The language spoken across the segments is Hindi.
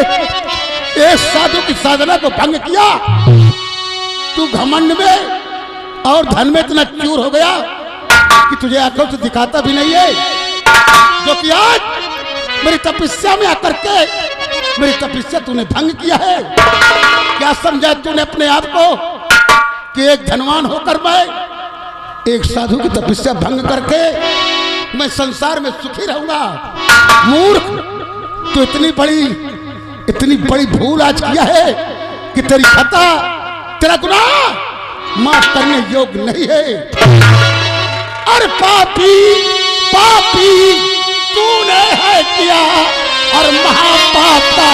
एक साधु की साधना को भंग किया। तू घमंड में और धन में इतना चूर हो गया कि तुझे आंखों से दिखाता भी नहीं है, जो कि आज मेरी तपस्या में आकर के मेरी तपस्या तूने भंग किया है। क्या समझा तूने अपने आप को कि एक धनवान होकर मैं एक साधु की तपस्या भंग करके मैं संसार में सुखी रहूंगा? मूर्ख, तो इतनी बड़ी भूल आज किया है कि तेरी खता, तेरा गुनाह माफ करने योग्य नहीं है। और पापी तूने है किया और महापाप का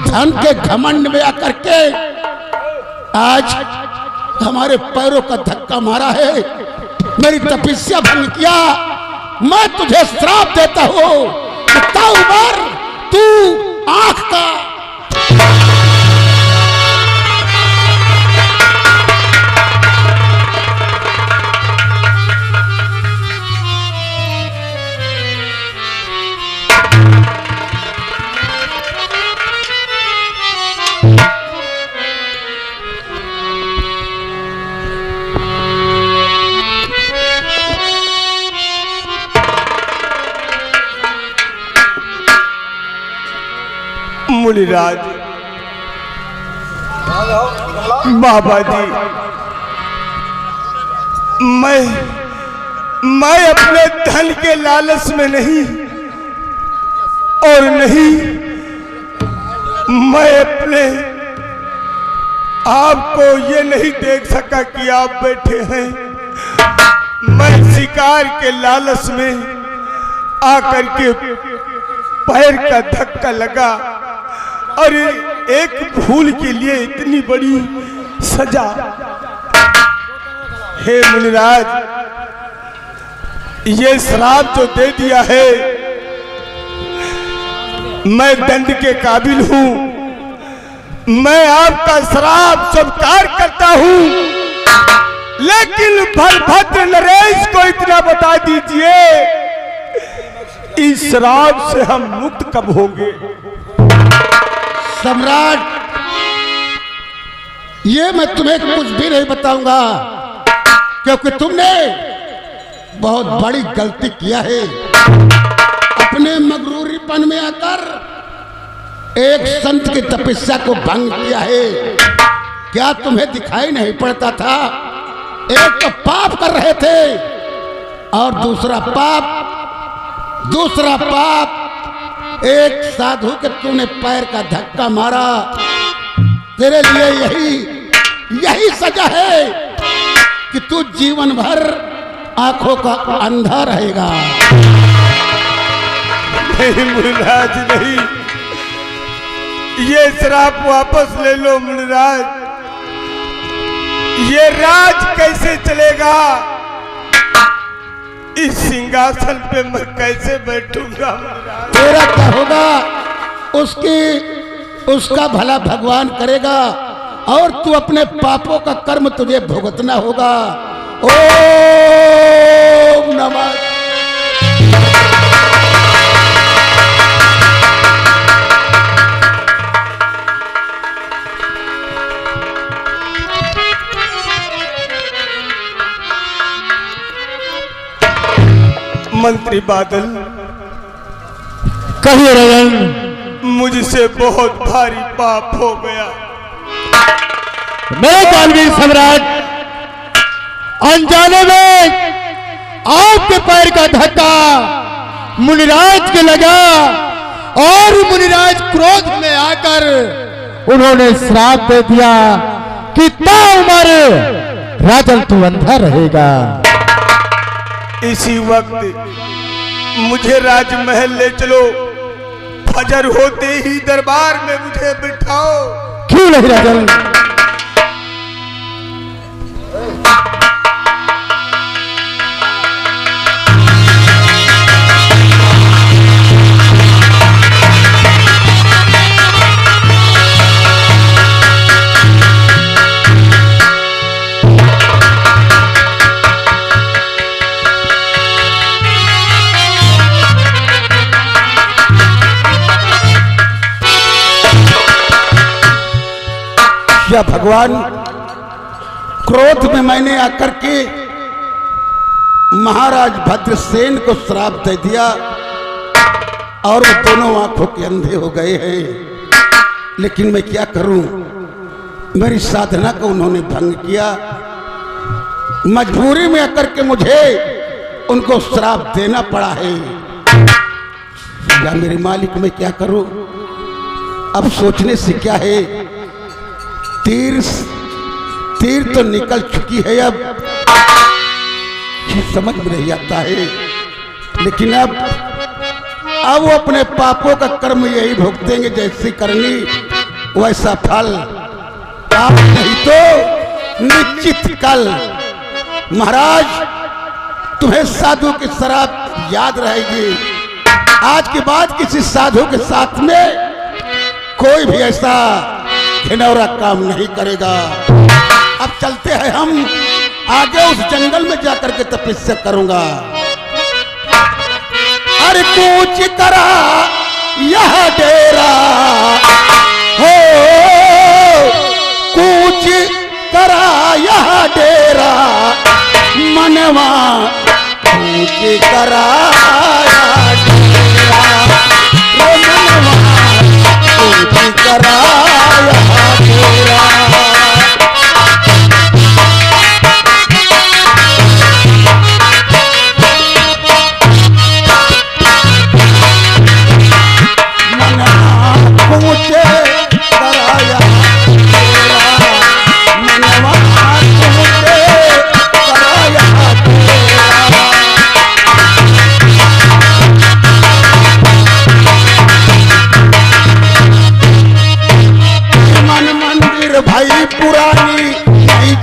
धन के घमंड में आकर के आज हमारे पैरों का धक्का मारा है, मेरी तपस्या भंग किया। मैं तुझे श्राप देता हूं कि ताउमर तू आंख का मुनिराज, बाबा जी, मैं अपने धन के लालच में नहीं और नहीं मैं अपने आप को ये नहीं देख सका कि आप बैठे हैं। मैं शिकार के लालच में आकर के पैर का धक्का लगा और एक भूल के लिए इतनी बड़ी सजा। हे मुनिराज, ये श्राप जो दे दिया है, मैं दंड के काबिल हूं। मैं आपका श्राप स्वीकार करता हूं, लेकिन बलभद्र नरेश को इतना बता दीजिए, इस श्राप से हम मुक्त कब होंगे? सम्राट, ये मैं तुम्हें कुछ भी नहीं बताऊंगा, क्योंकि तुमने बहुत बड़ी गलती किया है। अपने मगरूरीपन में आकर एक संत की तपस्या को भंग किया है। क्या तुम्हें दिखाई नहीं पड़ता था? एक तो पाप कर रहे थे और दूसरा पाप एक साधु के तूने पैर का धक्का मारा। तेरे लिए यही सजा है कि तू जीवन भर आंखों का अंधा रहेगा। नहीं मुनिराज, नहीं, ये श्राप वापस ले लो मुनिराज। ये राज कैसे चलेगा? इस सिंहासन पे मैं कैसे बैठूंगा? तेरा क्या होगा उसका भला भगवान करेगा, और तू अपने पापों का कर्म तुझे भुगतना होगा। ओम नमः। मंत्री बादल, कहिए राजन। मुझसे बहुत भारी पाप हो गया। मैं कालवीर सम्राट अनजाने में आपके पैर का धक्का मुनिराज के लगा और मुनिराज क्रोध में आकर उन्होंने श्राप दे दिया कि ताउम्र राजन तू अंधा रहेगा। इसी वक्त मुझे राजमहल ले चलो, फजर होते ही दरबार में मुझे बिठाओ। क्यों नहीं राजन? या भगवान, क्रोध में मैंने आकर के महाराज भद्रसेन को श्राप दे दिया और वो दोनों आंखों के अंधे हो गए हैं। लेकिन मैं क्या करूं, मेरी साधना को उन्होंने भंग किया। मजबूरी में आकर के मुझे उनको श्राप देना पड़ा है। या मेरे मालिक, मैं क्या करूं? अब सोचने से क्या है, तीर तो निकल चुकी है, अब समझ में नहीं आता है। लेकिन अब वो अपने पापों का कर्म यही भुगतेंगे, जैसी करनी वैसा फल। आप नहीं तो निश्चित कल महाराज तुम्हें साधु की शराब याद रहेगी। आज के बाद किसी साधु के साथ में कोई भी ऐसा घिनौरा काम नहीं करेगा। अब चलते हैं हम आगे, उस जंगल में जाकर के तपस्या करूंगा। अरे कूच करा यह डेरा हो, कूच करा यह डेरा, मनवा कूच करा यह डेरा, मनवा कूच करा यह डेरा।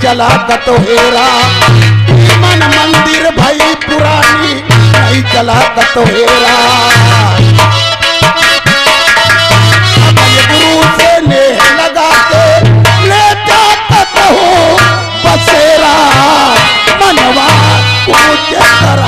चला तो हेरा मन मंदिर भाई पुरानी, नहीं चला तो हेरा। गुरु से नेह लगा के ले जाता हूँ बसेरा, मनवा कुछ करा।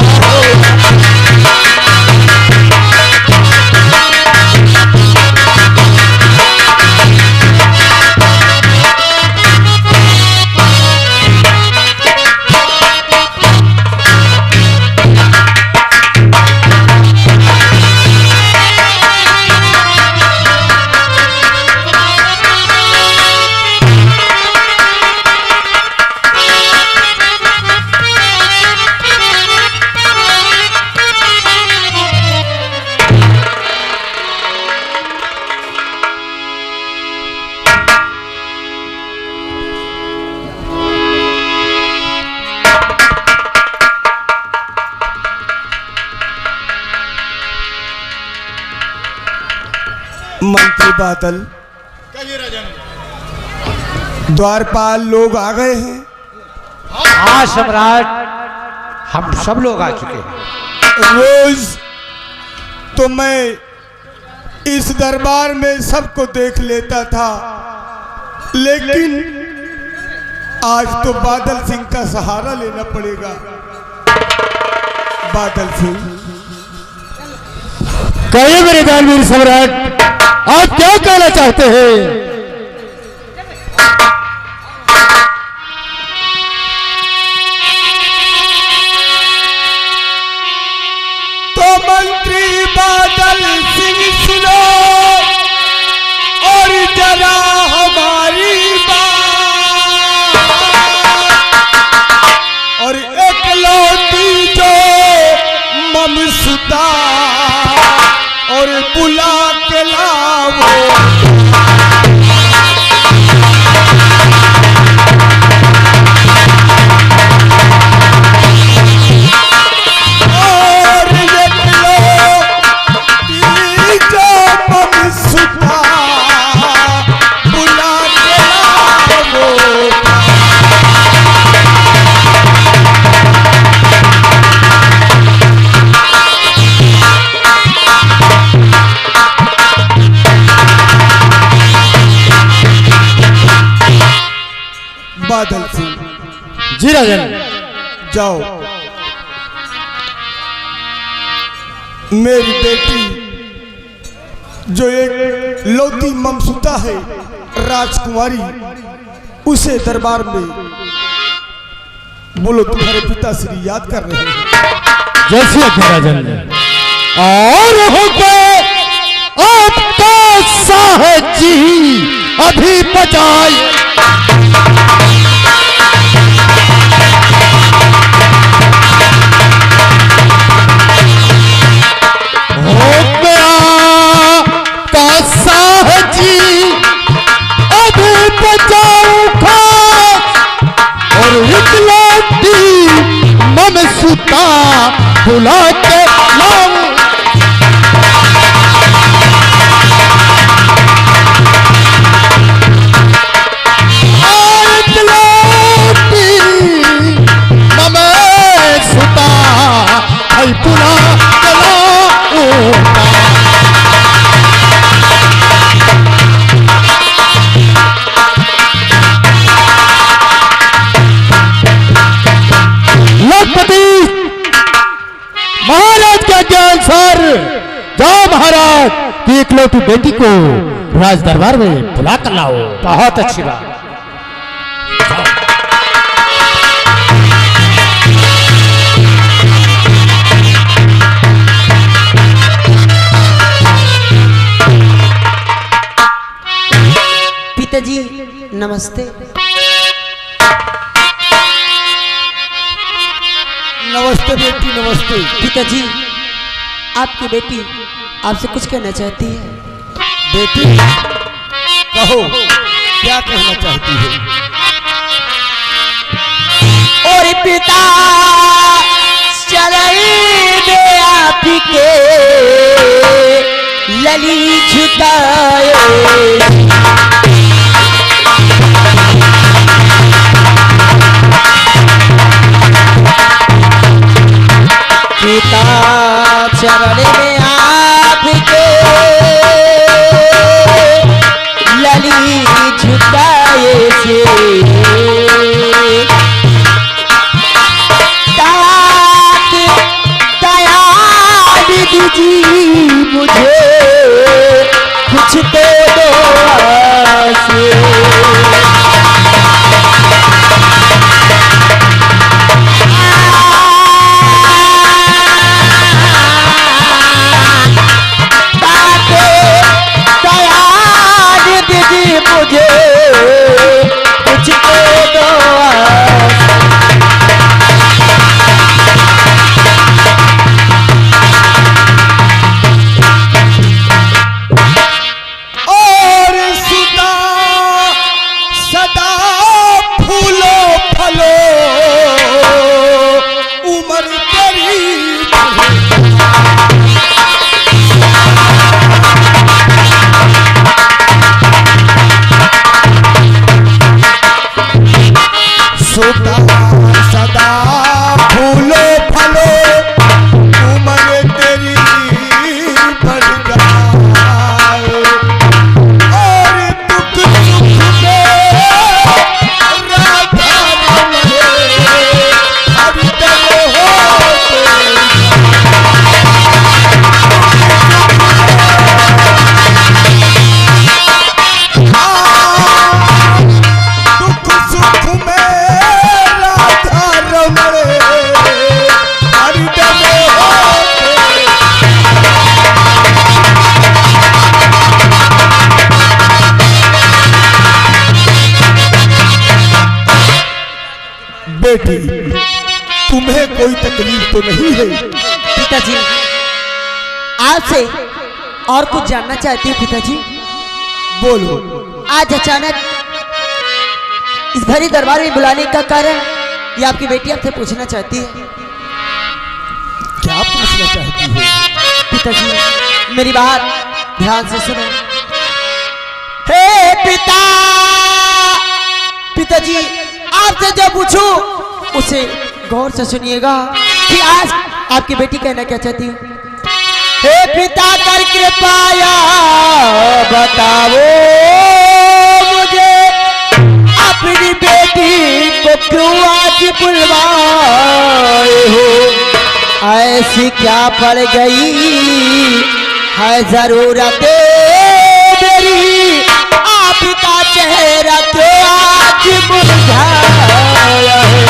मंत्री बादल, द्वारपाल लोग आ गए हैं। हाँ सम्राट, हम सब लोग आ चुके हैं। रोज तो मैं इस दरबार में सबको देख लेता था, लेकिन आज तो बादल सिंह का सहारा लेना पड़ेगा। बादल सिंह, कहिए मेरे कालवीर सम्राट, आप क्या कहना चाहते हैं? बादल सिंह। जी राजन। जाओ, मेरी बेटी जो एक लौती ममसूता है राजकुमारी, उसे दरबार में बोलो तुम्हारे पिताश्री याद कर रहे हैं। जैसे राजन। और हो गए आपका साहब जी अभी बजाए, हो गया का साहब जी अभी बजाऊं खास, और इकलौती ममसूता बुला के लाऊं। महाराज के ज्ञान सर, जाओ महाराज की इकलौती बेटी को राज दरबार में बुला कर लाओ। बहुत अच्छी बात। पिताजी नमस्ते। नमस्ते बेटी, नमस्ते। पिताजी, आपकी बेटी आपसे कुछ कहना चाहती है। बेटी कहो, क्या कहना चाहती है? और पिता चले आपके लली झुकाए, पिता चरण में आपके लली झुकाए से, दया दीजिए मुझे कुछ तो दो आसे। मुझे कुछ तो दो और सुदा सदा फूलो फलो उम्र तेरी सुदा सदा फूलो फलो उम्र तेरी बढ़ जाए, और दुख सुख में राधा रमणे हर दम होते। दुख सुख में राधा रमणे हर दम होते। बेटी, तुम्हें कोई तकलीफ तो नहीं है? पिताजी, आपसे और कुछ जानना चाहती हूँ। पिताजी, बोलो। आज अचानक इस भरी दरबार में बुलाने का कारण ये आपकी बेटी आपसे पूछना चाहती है। क्या पूछना चाहती है? पिताजी, मेरी बात ध्यान से सुनो। हे पिता, पिताजी आपसे जो पूछूं उसे गौर से सुनिएगा कि आज आपकी बेटी कहना क्या चाहती है। हे पिता कर कृपया बताओ मुझे अपनी बेटी क्यों आज बुलवाए हो, ऐसी क्या पड़ गई है जरूरत मेरी, आपका चेहरा क्यों आज मुरझाया है।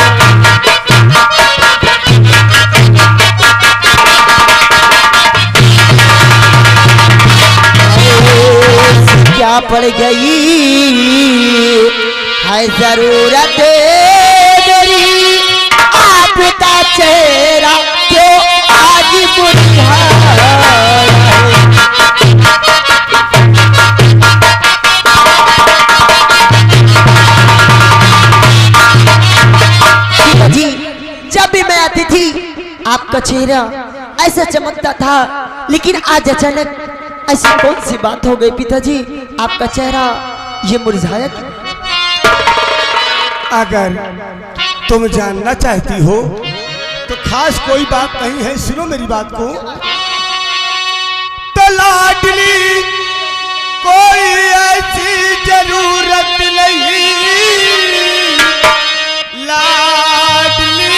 क्या पड़ गई है जरूरत मेरी, आपका चेहरा क्यों आज मुरझाया है। जी जब भी मैं आती थी आपका चेहरा ऐसा चमकता था, लेकिन आज अचानक ऐसी कौन सी बात हो गई पिताजी, आपका चेहरा ये मुरझाया क्यों? अगर तुम जानना चाहती हो तो खास कोई बात नहीं है, सुनो मेरी बात को। तो लाडली कोई ऐसी जरूरत नहीं, लाडली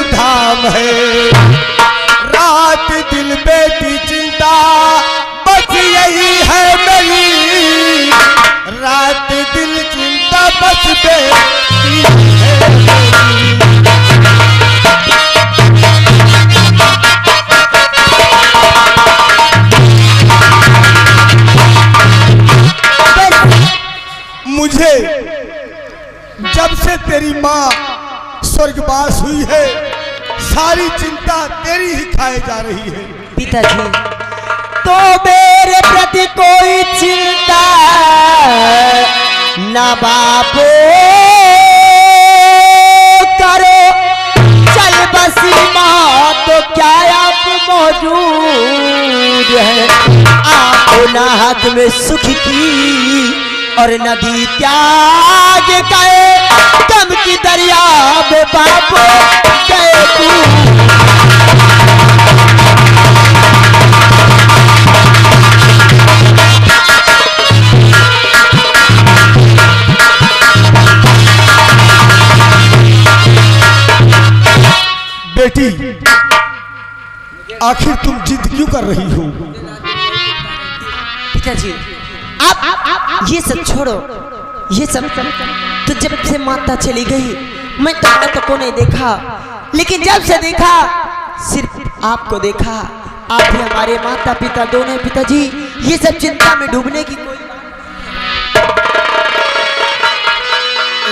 धाम है। रात दिन बेटी चिंता बस यही है मेरी, रात दिल चिंता बस बेटी है मेरी। मुझे जब से तेरी माँ स्वर्गवास हुई है, सारी चिंता तेरी ही खाए जा रही है। पिताजी तो मेरे प्रति कोई चिंता न बापो करो, चल बसी माँ तो क्या आप मौजूद है, आपको न हाथ में सुख की और नदी त्याग गए, कम की दरिया में बापो गए तू। बेटी आखिर तुम जिद क्यों कर रही हो? पिताजी आप ये सब छोड़ो, ये सब तो जब से माता चली गई मैं तो को नहीं देखा, लेकिन जब से देखा सिर्फ आपको देखा। आप भी हमारे माता पिता दोनों। पिताजी ये सब चिंता में डूबने की कोई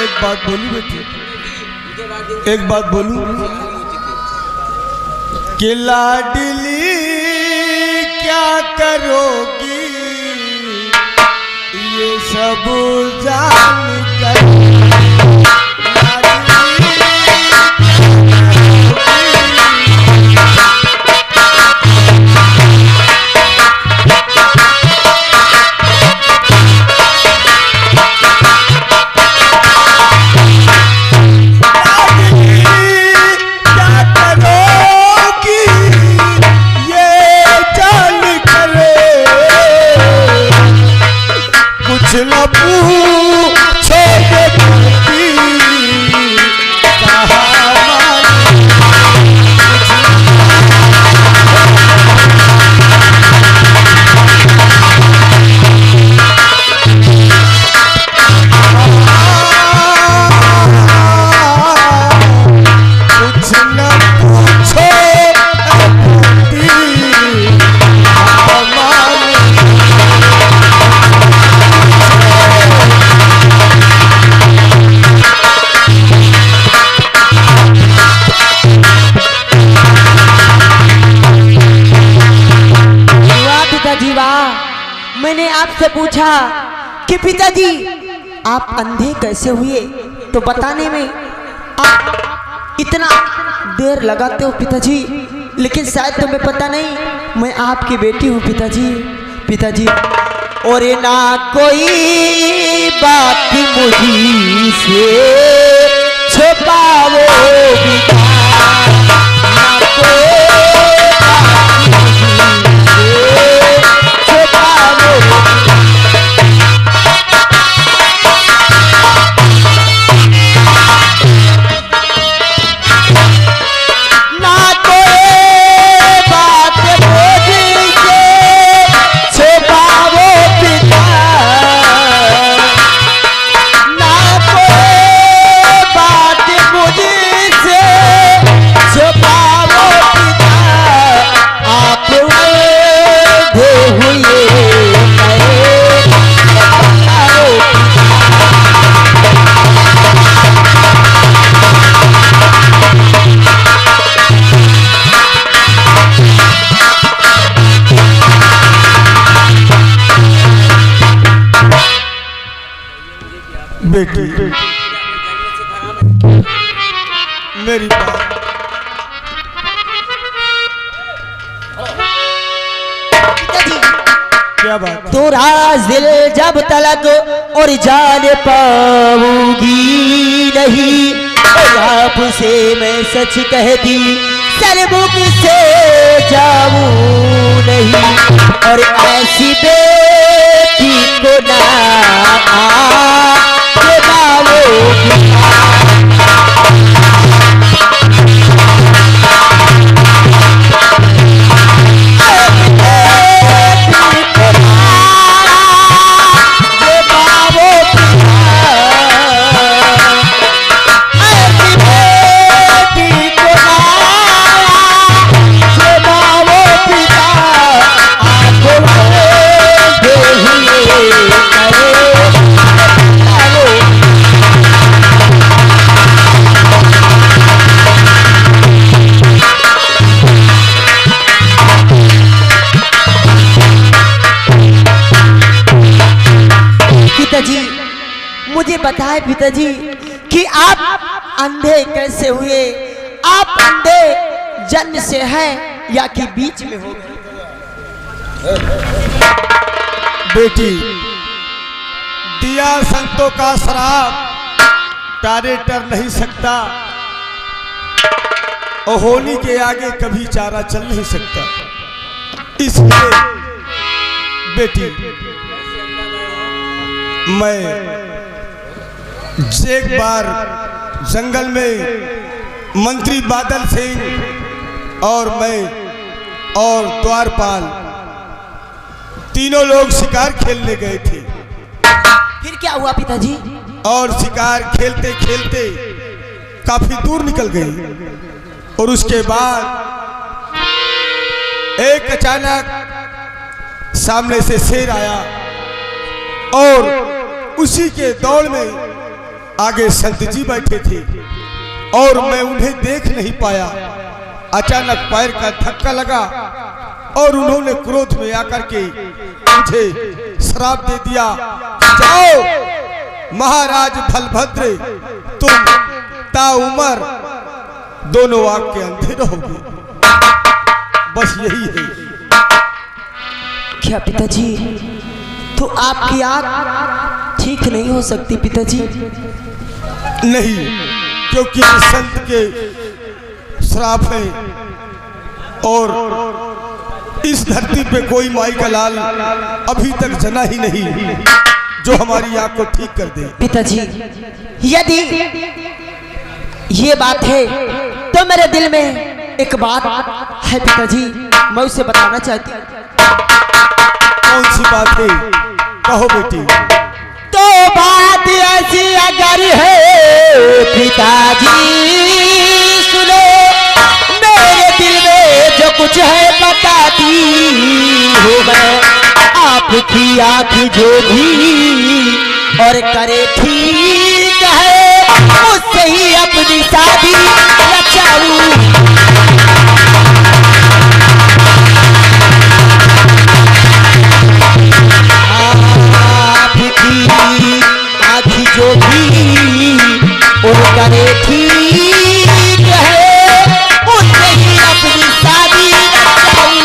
एक बात बोलूं बेटी, एक बात बोलूं कि लाडली क्या करोगी ये सब जान कर, मैंने आपसे पूछा कि पिताजी आप अंधे कैसे हुए, तो बताने में आप इतना देर लगाते हो पिताजी, लेकिन शायद तुम्हें पता नहीं मैं आपकी बेटी हूँ पिताजी। पिताजी और ना कोई बात मुझी से छुपाओ विधान, ना कोई बात मुझी से छुपाओ। ना कोई बात मुझी से छुपाओ विधान, ना कोई बात मुझे से छुपाओ विधान। आप अंधे हुए बेटी मेरी बात क्या बात? तोरा दिल जब तलक और जान पाऊंगी नहीं, और आपसे मैं सच कहती सरमुख से जाऊं नहीं, और ऐसी बेटी को ना के पाओगी। पिताजी मुझे बताए पिताजी कि आप अंधे कैसे हुए? आप अंधे जन्म से हैं या कि बीच में हो गए? बेटी दिया संतों का शराब टारे टर नहीं सकता, और होली के आगे कभी चारा चल नहीं सकता। इसलिए बेटी मैं एक बार जंगल में मंत्री बादल सिंह और मैं और द्वारपाल तीनों लोग शिकार खेलने गए थे। फिर क्या हुआ पिताजी? और शिकार खेलते खेलते काफी दूर निकल गए, और उसके बाद एक अचानक सामने से शेर आया, और उसी के दौड़ में आगे संत जी बैठे थे, और मैं उन्हें देख नहीं पाया। अचानक पैर का धक्का लगा, और उन्होंने क्रोध में आकर के मुझे श्राप दे दिया, जाओ महाराज बलभद्र, तुम ताउमर दोनों आग के अंधे रहोगे। बस यही है। क्या पिताजी? तो आपकी आँख ठीक नहीं हो सकती पिताजी? नहीं, क्योंकि संत के श्राप है, और इस धरती पे कोई माई का लाल अभी तक जना ही नहीं जो हमारी आँख को ठीक कर दे। पिताजी यदि ये बात है तो मेरे दिल में एक बात है पिताजी, मैं उसे बताना चाहती हूँ। कौन सी बात है? कहो बेटी। तो बात ऐसी अगर है पिताजी सुनो, मेरे दिल में जो कुछ है बताती हूँ मैं। आपकी आँख जो भी और करे ठीक है, उससे ही अपनी शादी रचाऊं। आँखी जो भी और करे ठीक है, उससे ही अपनी शादी रचाऊं।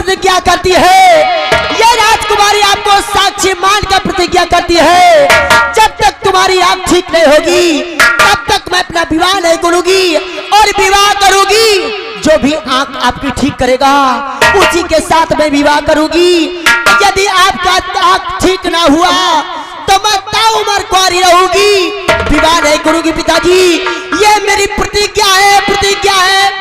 प्रतिज्ञा करती है, ये राजकुमारी आपको साक्षी मानकर प्रतिज्ञा करती है, जब तक तुम्हारी आंख ठीक नहीं होगी तब तक मैं अपना विवाह नहीं करूंगी, और विवाह करूंगी जो भी आंख आपकी ठीक करेगा उसी के साथ मैं विवाह करूंगी। यदि आपका आंख ठीक ना हुआ तो मैं ताउम्र कुंवारी रहूंगी, विवाह नहीं करूंगी पिताजी, ये मेरी प्रतिज्ञा है, प्रतिज्ञा है।